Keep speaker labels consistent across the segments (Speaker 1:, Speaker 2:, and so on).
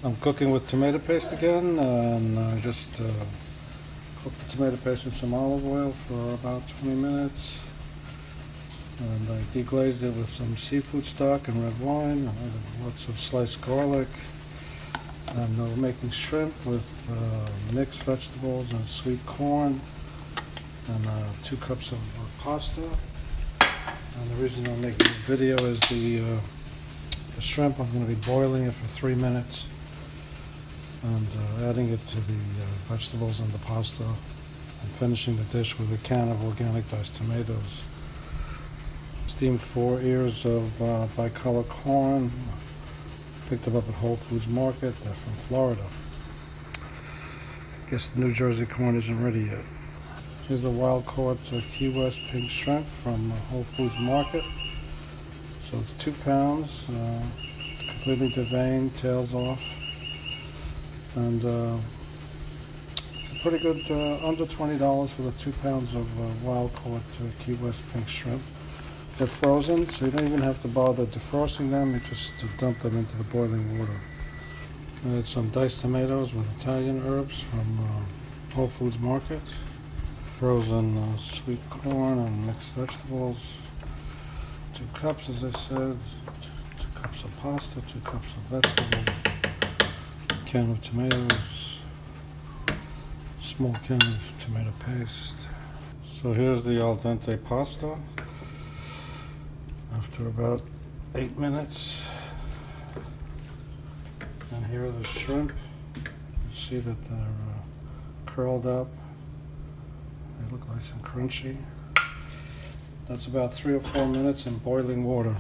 Speaker 1: I'm cooking with tomato paste again, and I just cooked the tomato paste in some olive oil for about 20 minutes. And I deglazed it with some seafood stock and red wine, and lots of sliced garlic. And we're making shrimp with mixed vegetables and sweet corn, and 2 cups of pasta. And the reason I'm making the video is the shrimp, I'm going to be boiling it for 3 minutes and adding it to the vegetables and the pasta, and finishing the dish with a can of organic diced tomatoes. Steamed 4 ears of bicolor corn. Picked them up at Whole Foods Market. They're from Florida. Guess the New Jersey corn isn't ready yet. Here's the wild caught Key West pink shrimp from Whole Foods Market. So it's 2 pounds, completely deveined, tails off. And it's a pretty good, under $20 for the 2 pounds of wild caught Key West pink shrimp. They're frozen, so you don't even have to bother defrosting them. You just dump them into the boiling water. I had some diced tomatoes with Italian herbs from Whole Foods Market. Frozen sweet corn and mixed vegetables. 2 cups, as I said. 2 cups of pasta, 2 cups of vegetables. A can of tomatoes. Small can of tomato paste. So here's the al dente pasta. After about 8 minutes. And here are the shrimp. You see that they're curled up. They look nice and crunchy. That's about 3 or 4 minutes in boiling water.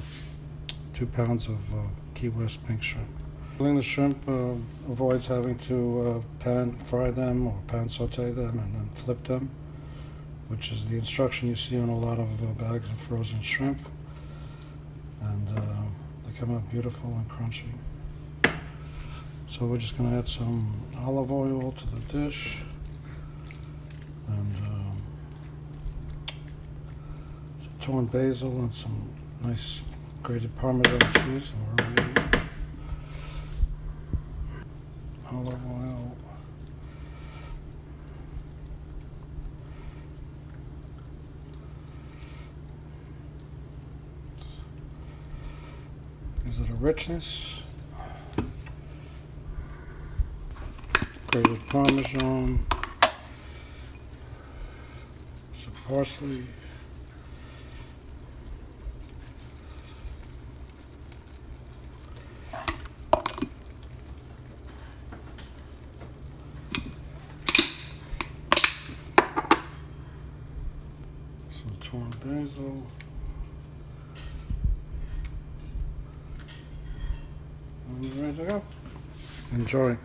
Speaker 1: 2 pounds of Key West pink shrimp. Boiling the shrimp avoids having to pan fry them or pan saute them and then flip them, which is the instruction you see on a lot of bags of frozen shrimp. And they come out beautiful and crunchy. So we're just going to add some olive oil to the dish, and some torn basil and some nice grated Parmesan cheese. And we're ready. Olive oil. Gives it a richness. Grated Parmesan. Some parsley. Some torn basil. And we're ready to go. Enjoy.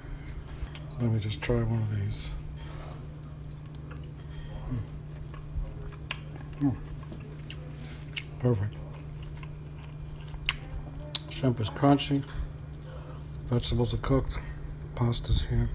Speaker 1: Let me just try one of these. Perfect. Shrimp is crunchy. Vegetables are cooked. Pasta's here.